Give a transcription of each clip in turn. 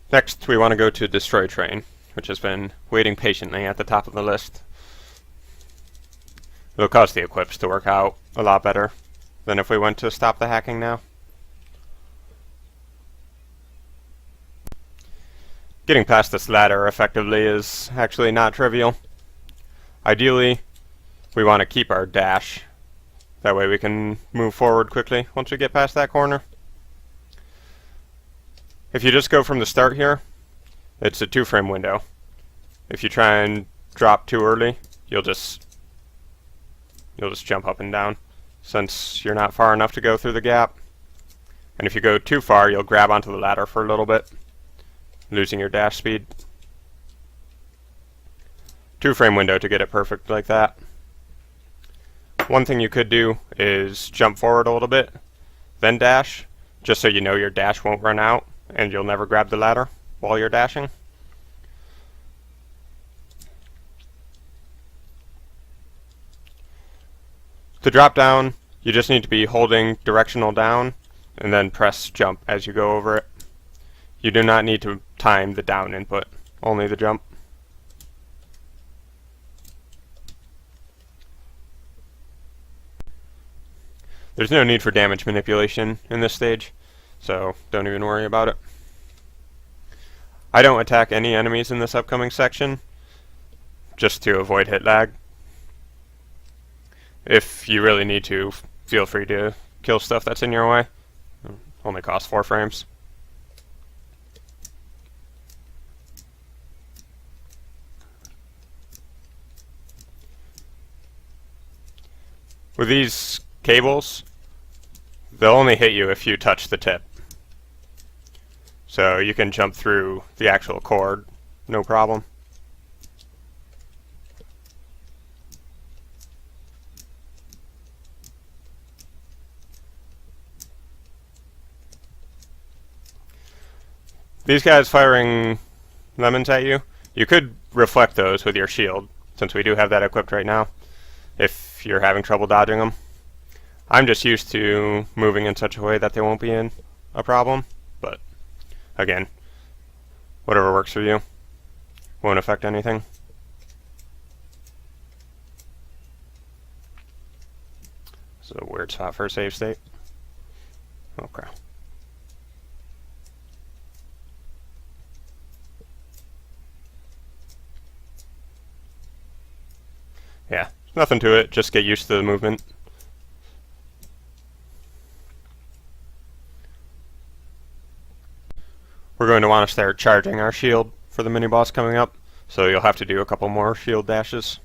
Next, we want to go to Destroy Train, which has been waiting patiently at the top of the list. It'll cause the equips to work out a lot better than if we went to Stop the Hacking now. Getting past this ladder effectively is actually not trivial. Ideally, we want to keep our dash. That way we can move forward quickly once we get past that corner. If you just go from the start here, it's a 2-frame window. If you try and drop too early, you'll just jump up and down, since you're not far enough to go through the gap. And if you go too far, you'll grab onto the ladder for a little bit, losing your dash speed. 2-frame window to get it perfect like that. One thing you could do is jump forward a little bit, then dash, just so you know your dash won't run out and you'll never grab the ladder while you're dashing. To drop down, you just need to be holding directional down and then press jump as you go over it. You do not need to time the down input, only the jump. There's no need for damage manipulation in this stage, so don't even worry about it. I don't attack any enemies in this upcoming section, just to avoid hit lag. If you really need to, feel free to kill stuff that's in your way. It only costs 4 frames. With these cables, they'll only hit you if you touch the tip. So you can jump through the actual cord, no problem. These guys firing lemons at you, you could reflect those with your shield, since we do have that equipped right now, if you're having trouble dodging them. I'm just used to moving in such a way that they won't be in a problem, but again, whatever works for you. Won't affect anything. This is a weird spot for a save state. Okay. Yeah, nothing to it, just get used to the movement. We're going to want to start charging our shield for the mini-boss coming up, so you'll have to do a couple more shield dashes.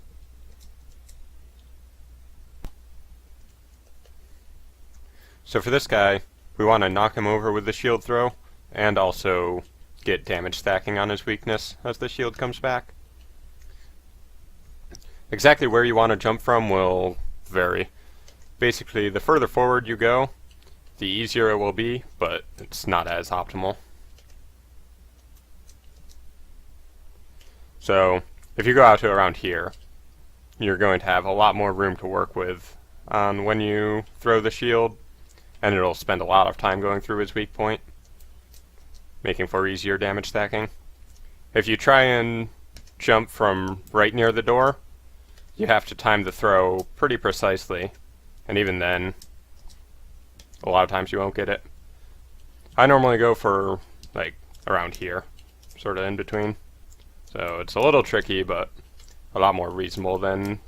So for this guy, we want to knock him over with the shield throw, and also get damage stacking on his weakness as the shield comes back. Exactly where you want to jump from will vary. Basically, the further forward you go, the easier it will be, but it's not as optimal. So, if you go out to around here, you're going to have a lot more room to work with on when you throw the shield, and it'll spend a lot of time going through his weak point, making for easier damage stacking. If you try and jump from right near the door, you have to time the throw pretty precisely, and even then, a lot of times you won't get it. I normally go for, like, around here, sort of in between. So it's a little tricky, but a lot more reasonable than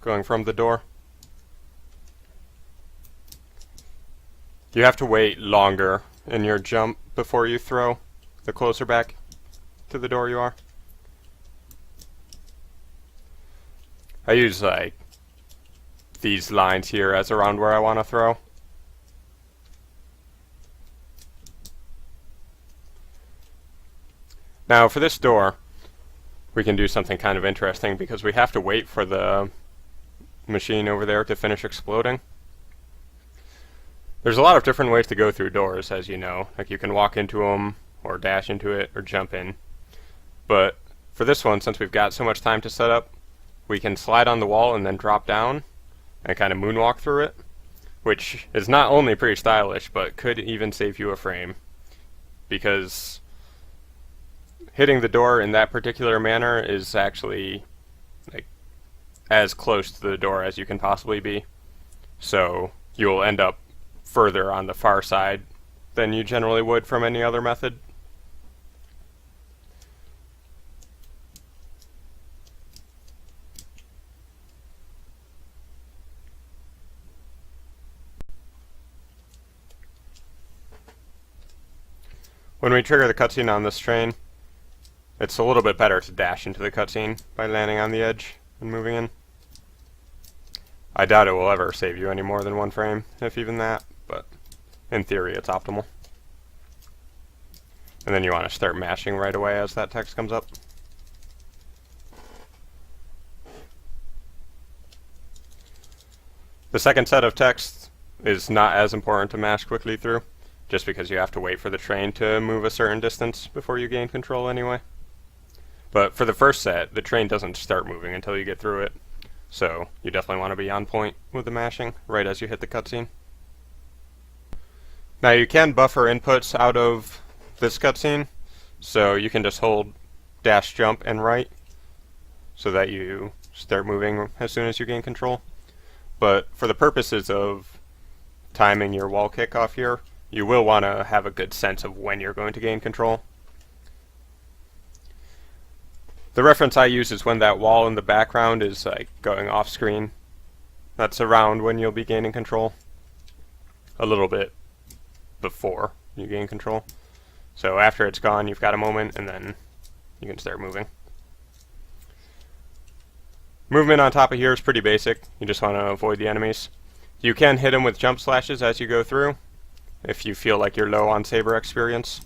going from the door. You have to wait longer in your jump before you throw, the closer back to the door you are. I use like these lines here as around where I want to throw. Now for this door, we can do something kind of interesting because we have to wait for the machine over there to finish exploding. There's a lot of different ways to go through doors, as you know. Like you can walk into them, or dash into it, or jump in. But for this one, since we've got so much time to set up, we can slide on the wall and then drop down and kind of moonwalk through it, which is not only pretty stylish, but could even save you a frame. Because hitting the door in that particular manner is actually like as close to the door as you can possibly be. So you'll end up further on the far side than you generally would from any other method. When we trigger the cutscene on this train, it's a little bit better to dash into the cutscene by landing on the edge and moving in. I doubt it will ever save you any more than 1 frame, if even that, but in theory it's optimal. And then you want to start mashing right away as that text comes up. The second set of text is not as important to mash quickly through, just because you have to wait for the train to move a certain distance before you gain control anyway. But for the first set, the train doesn't start moving until you get through it, so you definitely want to be on point with the mashing right as you hit the cutscene. Now you can buffer inputs out of this cutscene, so you can just hold dash jump and right so that you start moving as soon as you gain control. But for the purposes of timing your wall kick off here, you will want to have a good sense of when you're going to gain control. The reference I use is when that wall in the background is like going off screen. That's around when you'll be gaining control. A little bit before you gain control. So after it's gone, you've got a moment, and then you can start moving. Movement on top of here is pretty basic. You just want to avoid the enemies. You can hit them with jump slashes as you go through, if you feel like you're low on saber experience.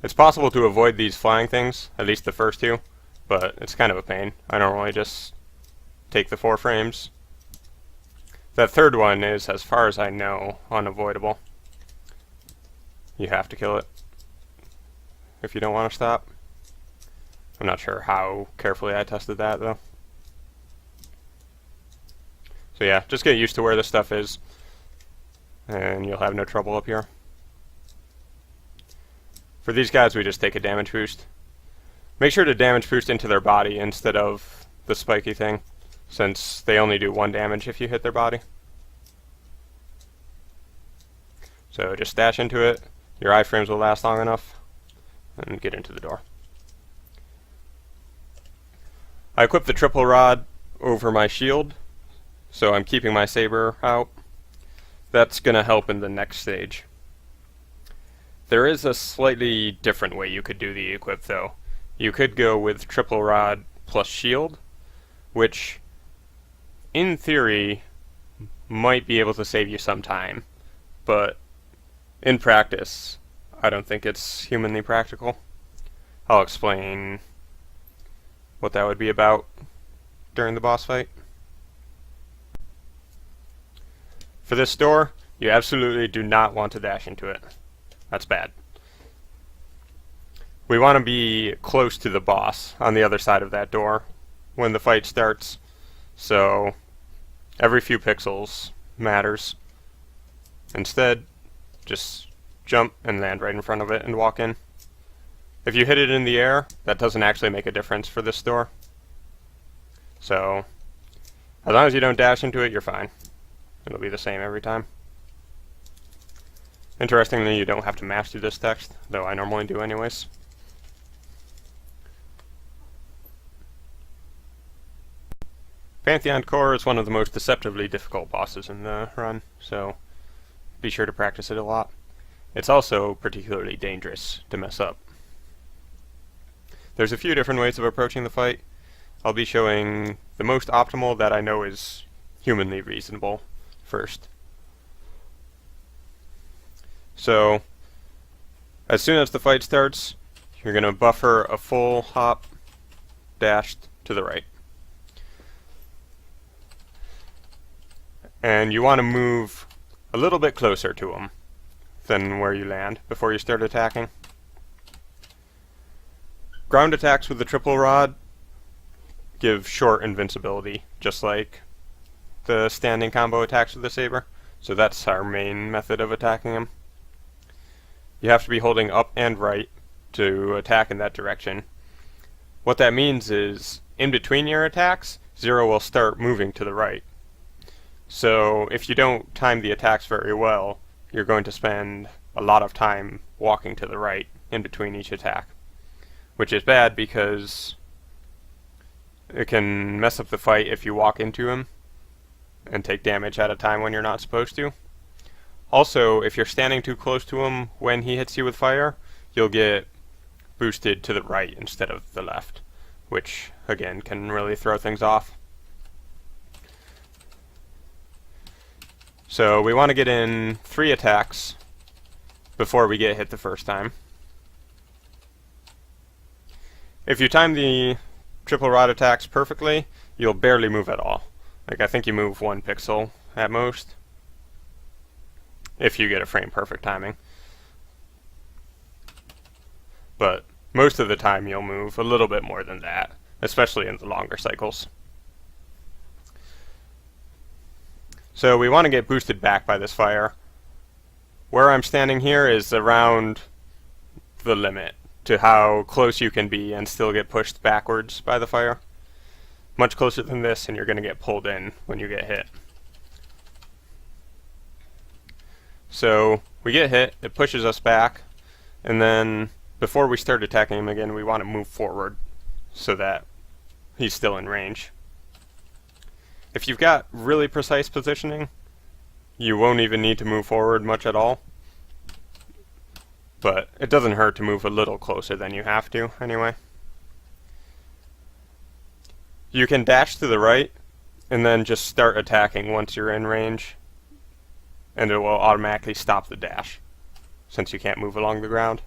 It's possible to avoid these flying things, at least the first 2, but it's kind of a pain. I normally just take the 4 frames. That third one is, as far as I know, unavoidable. You have to kill it if you don't want to stop. I'm not sure how carefully I tested that, though. So yeah, just get used to where this stuff is, and you'll have no trouble up here. For these guys, we just take a damage boost. Make sure to damage boost into their body instead of the spiky thing, since they only do 1 damage if you hit their body. So just dash into it, your iframes will last long enough, and get into the door. I equip the triple rod over my shield, so I'm keeping my saber out. That's going to help in the next stage. There is a slightly different way you could do the equip, though. You could go with triple rod plus shield, which, in theory, might be able to save you some time, but in practice, I don't think it's humanly practical. I'll explain what that would be about during the boss fight. For this door, you absolutely do not want to dash into it. That's bad. We want to be close to the boss on the other side of that door when the fight starts, so every few pixels matters. Instead, just jump and land right in front of it and walk in. If you hit it in the air, that doesn't actually make a difference for this door. So, as long as you don't dash into it, you're fine. It'll be the same every time. Interestingly, you don't have to mash through this text, though I normally do anyways. Pantheon Core is one of the most deceptively difficult bosses in the run, so be sure to practice it a lot. It's also particularly dangerous to mess up. There's a few different ways of approaching the fight. I'll be showing the most optimal that I know is humanly reasonable first. So, as soon as the fight starts, you're going to buffer a full hop, dashed to the right. And you want to move a little bit closer to him than where you land before you start attacking. Ground attacks with the triple rod give short invincibility, just like the standing combo attacks with the saber, so that's our main method of attacking him. You have to be holding up and right to attack in that direction. What that means is, in between your attacks, Zero will start moving to the right. So if you don't time the attacks very well, you're going to spend a lot of time walking to the right in between each attack, which is bad because it can mess up the fight if you walk into him and take damage at a time when you're not supposed to. Also, if you're standing too close to him when he hits you with fire, you'll get boosted to the right instead of the left, which again can really throw things off. So we want to get in 3 attacks before we get hit the first time. If you time the triple rod attacks perfectly, you'll barely move at all. Like, I think you move 1 pixel at most, if you get a frame perfect timing. But most of the time you'll move a little bit more than that, especially in the longer cycles. So we want to get boosted back by this fire. Where I'm standing here is around the limit to how close you can be and still get pushed backwards by the fire. Much closer than this and you're going to get pulled in when you get hit. So we get hit, it pushes us back, and then before we start attacking him again, we want to move forward so that he's still in range. If you've got really precise positioning, you won't even need to move forward much at all. But it doesn't hurt to move a little closer than you have to, anyway. You can dash to the right, and then just start attacking once you're in range, and it will automatically stop the dash, since you can't move along the ground.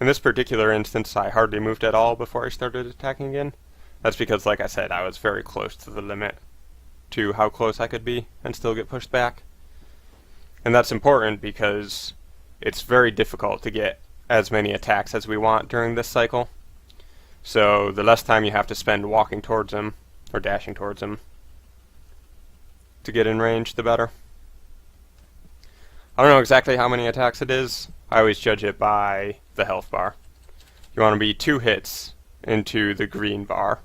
In this particular instance, I hardly moved at all before I started attacking again. That's because, like I said, I was very close to the limit to how close I could be and still get pushed back. And that's important because it's very difficult to get as many attacks as we want during this cycle. So the less time you have to spend walking towards him or dashing towards him to get in range, the better. I don't know exactly how many attacks it is. I always judge it by the health bar. You want to be 2 hits into the green bar.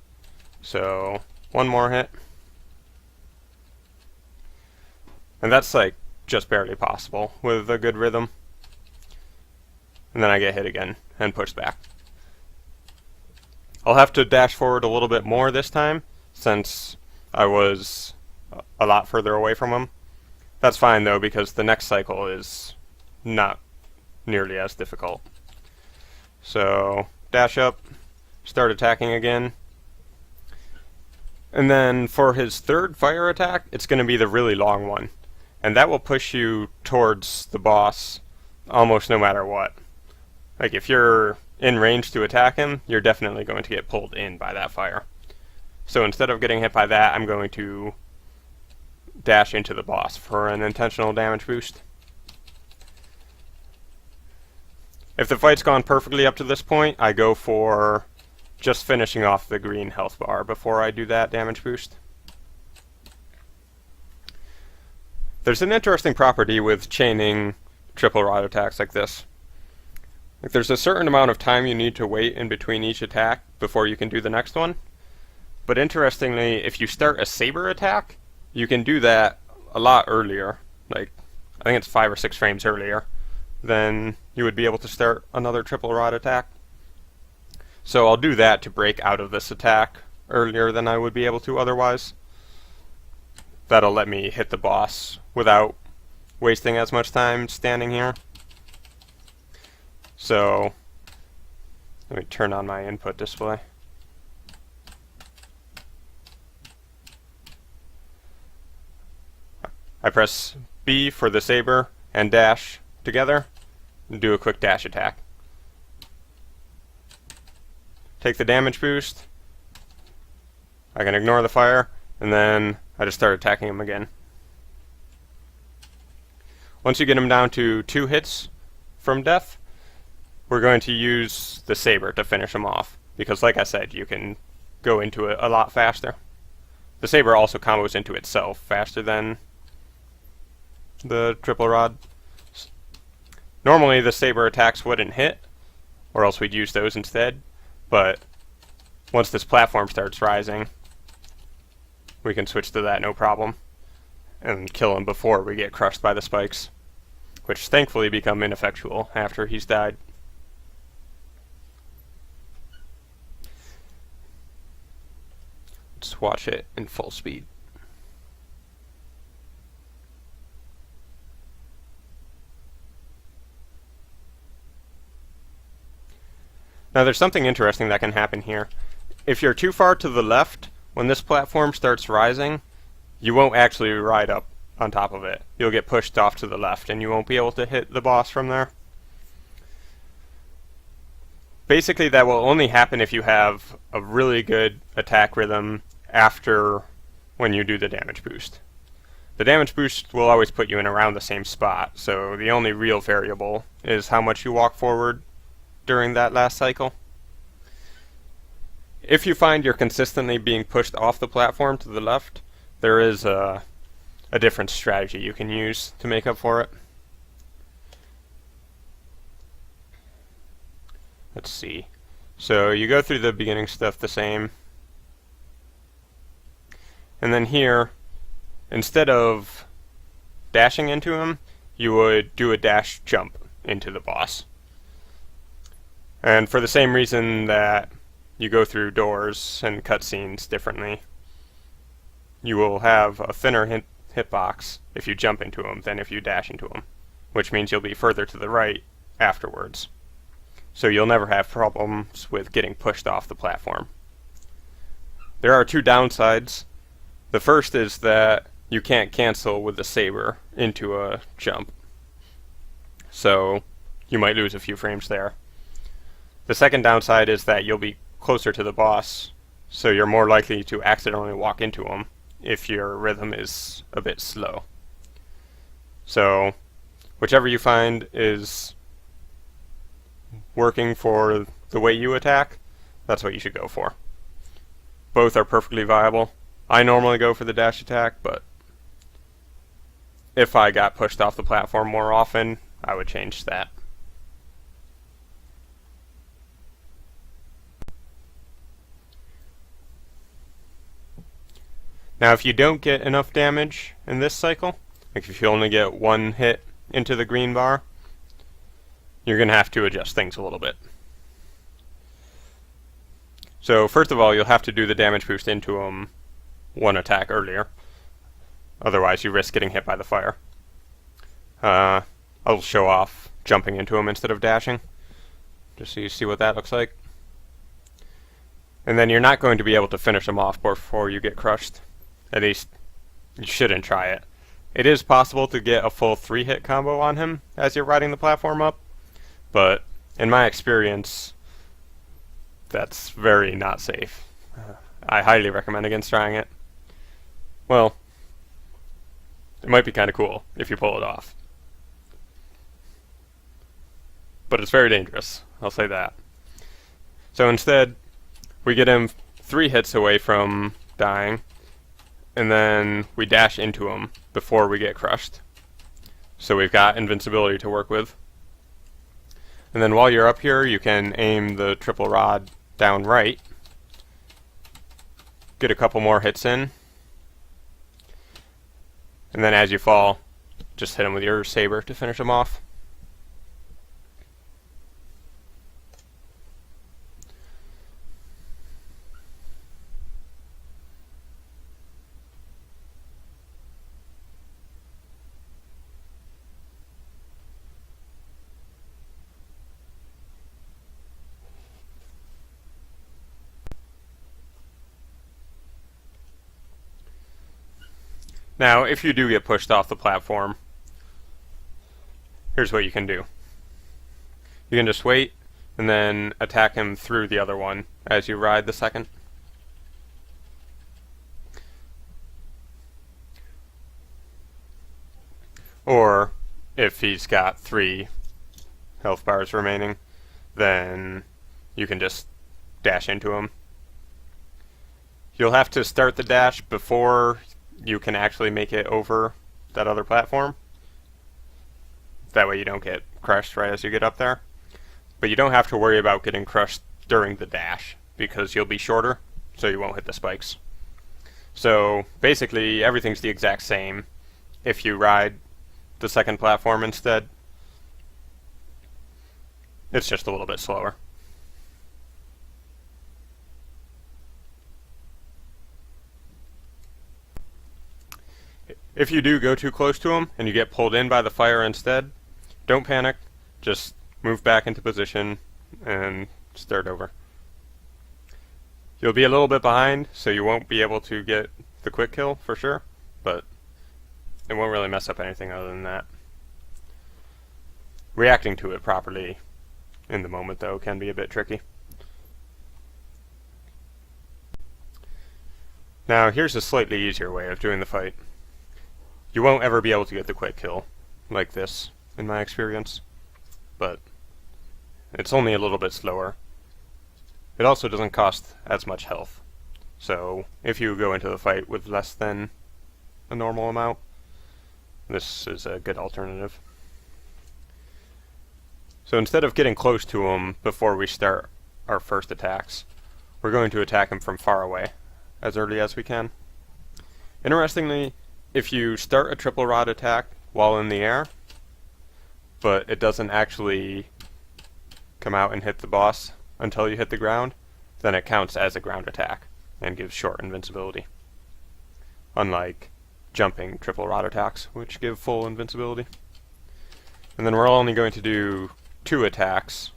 So 1 more hit. And that's like just barely possible with a good rhythm. And then I get hit again and pushed back. I'll have to dash forward a little bit more this time since I was a lot further away from him. That's fine though, because the next cycle is not nearly as difficult. So dash up, start attacking again. And then for his 3rd fire attack, it's going to be the really long one. And that will push you towards the boss almost no matter what. Like, if you're in range to attack him, you're definitely going to get pulled in by that fire. So instead of getting hit by that, I'm going to dash into the boss for an intentional damage boost. If the fight's gone perfectly up to this point, I go for just finishing off the green health bar before I do that damage boost. There's an interesting property with chaining triple rod attacks like this. Like, there's a certain amount of time you need to wait in between each attack before you can do the next one. But interestingly, if you start a saber attack, you can do that a lot earlier. Like, I think it's 5 or 6 frames earlier than you would be able to start another triple rod attack. So I'll do that to break out of this attack earlier than I would be able to otherwise. That'll let me hit the boss without wasting as much time standing here. So let me turn on my input display. I press B for the saber and dash together and do a quick dash attack. Take the damage boost. I can ignore the fire, and then I just start attacking him again. Once you get him down to 2 hits from death, we're going to use the saber to finish him off, because like I said, you can go into it a lot faster the saber also combos into itself faster than the triple rod. Normally the saber attacks wouldn't hit, or else we'd use those instead, but once this platform starts rising, we can switch to that no problem and kill him before we get crushed by the spikes, which thankfully become ineffectual after he's died. Let's watch it in full speed. Now there's something interesting that can happen here. If you're too far to the left, when this platform starts rising, you won't actually ride up on top of it. You'll get pushed off to the left and you won't be able to hit the boss from there. Basically that will only happen if you have a really good attack rhythm after when you do the damage boost. The damage boost will always put you in around the same spot, so the only real variable is how much you walk forward during that last cycle. If you find you're consistently being pushed off the platform to the left, there is a different strategy you can use to make up for it. Let's see. So you go through the beginning stuff the same, and then here, instead of dashing into him, you would do a dash jump into the boss. And for the same reason that you go through doors and cutscenes differently, you will have a thinner hitbox if you jump into him than if you dash into him, which means you'll be further to the right afterwards. So you'll never have problems with getting pushed off the platform. There are two downsides. The first is that you can't cancel with the saber into a jump, so you might lose a few frames there. The second downside is that you'll be closer to the boss, so you're more likely to accidentally walk into him if your rhythm is a bit slow. So whichever you find is working for the way you attack, that's what you should go for. Both are perfectly viable. I normally go for the dash attack, but if I got pushed off the platform more often, I would change that. Now if you don't get enough damage in this cycle, like if you only get one hit into the green bar, you're going to have to adjust things a little bit. So first of all, you'll have to do the damage boost into him one attack earlier. Otherwise you risk getting hit by the fire. I'll show off jumping into him instead of dashing, just so you see what that looks like. And then you're not going to be able to finish him off before you get crushed. At least, you shouldn't try it. It is possible to get a full 3-hit combo on him as you're riding the platform up, but in my experience, that's very not safe. I highly recommend against trying it. Well, it might be kind of cool if you pull it off, but it's very dangerous, I'll say that. So instead, we get him 3 hits away from dying, and then we dash into him before we get crushed. So we've got invincibility to work with. And then while you're up here, you can aim the triple rod down right, get a couple more hits in, and then as you fall, just hit him with your saber to finish him off. Now, if you do get pushed off the platform, here's what you can do. You can just wait, and then attack him through the other one as you ride the second. Or, if he's got 3 health bars remaining, then you can just dash into him. You'll have to start the dash before you can actually make it over that other platform. That way you don't get crushed right as you get up there. But you don't have to worry about getting crushed during the dash, because you'll be shorter, so you won't hit the spikes. So basically everything's the exact same if you ride the second platform instead. It's just a little bit slower. If you do go too close to them and you get pulled in by the fire instead, don't panic. Just move back into position and start over. You'll be a little bit behind, so you won't be able to get the quick kill for sure, but it won't really mess up anything other than that. Reacting to it properly in the moment, though, can be a bit tricky. Now, here's a slightly easier way of doing the fight. You won't ever be able to get the quick kill like this, in my experience, but it's only a little bit slower. It also doesn't cost as much health, so if you go into the fight with less than a normal amount, this is a good alternative. So instead of getting close to him before we start our first attacks, we're going to attack him from far away, as early as we can. Interestingly, if you start a triple rod attack while in the air, but it doesn't actually come out and hit the boss until you hit the ground, then it counts as a ground attack and gives short invincibility. Unlike jumping triple rod attacks, which give full invincibility. And then we're only going to do 2 attacks,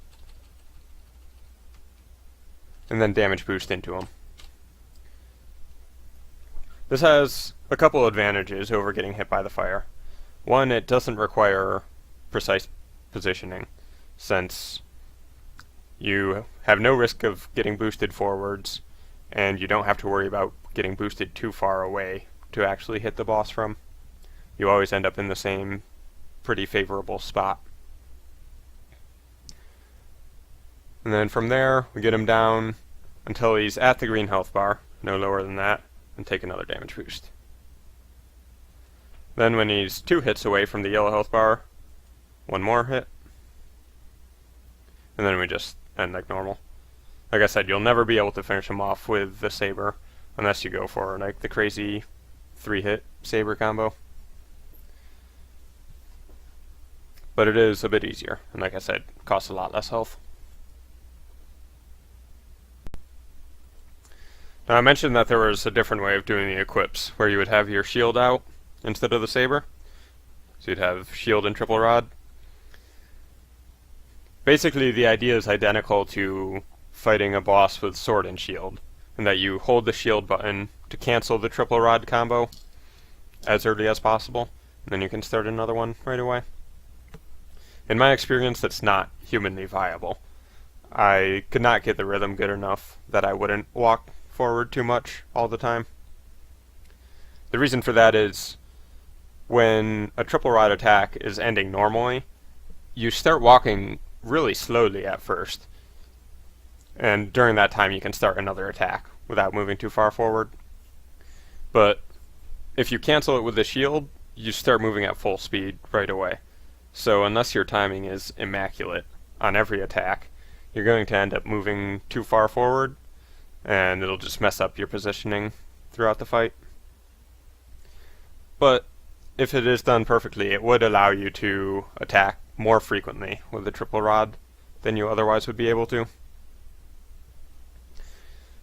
and then damage boost into them. This has a couple advantages over getting hit by the fire. One, it doesn't require precise positioning, since you have no risk of getting boosted forwards, and you don't have to worry about getting boosted too far away to actually hit the boss from. You always end up in the same pretty favorable spot. And then from there, we get him down until he's at the green health bar, no lower than that, and take another damage boost. Then when he's 2 hits away from the yellow health bar, 1 more hit, and then we just end like normal. Like I said, you'll never be able to finish him off with the saber unless you go for like the crazy 3-hit saber combo. But it is a bit easier, and like I said, costs a lot less health. Now I mentioned that there was a different way of doing the equips, where you would have your shield out instead of the saber. So you'd have shield and triple rod. Basically the idea is identical to fighting a boss with sword and shield, in that you hold the shield button to cancel the triple rod combo as early as possible, and then you can start another one right away. In my experience, that's not humanly viable. I could not get the rhythm good enough that I wouldn't walk forward too much all the time. The reason for that is when a triple rod attack is ending normally, you start walking really slowly at first, and during that time you can start another attack without moving too far forward. But if you cancel it with the shield, you start moving at full speed right away. So unless your timing is immaculate on every attack, you're going to end up moving too far forward, and it'll just mess up your positioning throughout the fight. But if it is done perfectly, it would allow you to attack more frequently with the triple rod than you otherwise would be able to.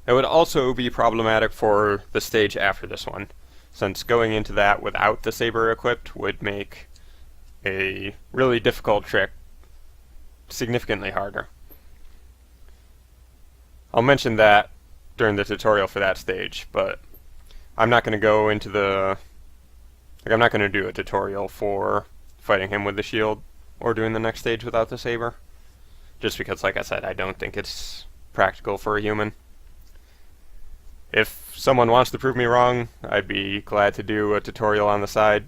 It would also be problematic for the stage after this one, since going into that without the saber equipped would make a really difficult trick significantly harder. I'll mention that during the tutorial for that stage, but I'm not going to go into the... I'm not going to do a tutorial for fighting him with the shield or doing the next stage without the saber, just because, like I said, I don't think it's practical for a human. If someone wants to prove me wrong, I'd be glad to do a tutorial on the side.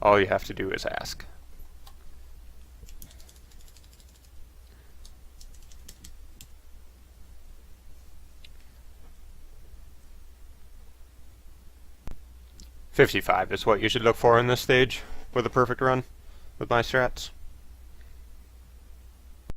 All you have to do is ask. 55 is what you should look for in this stage with a perfect run with my strats.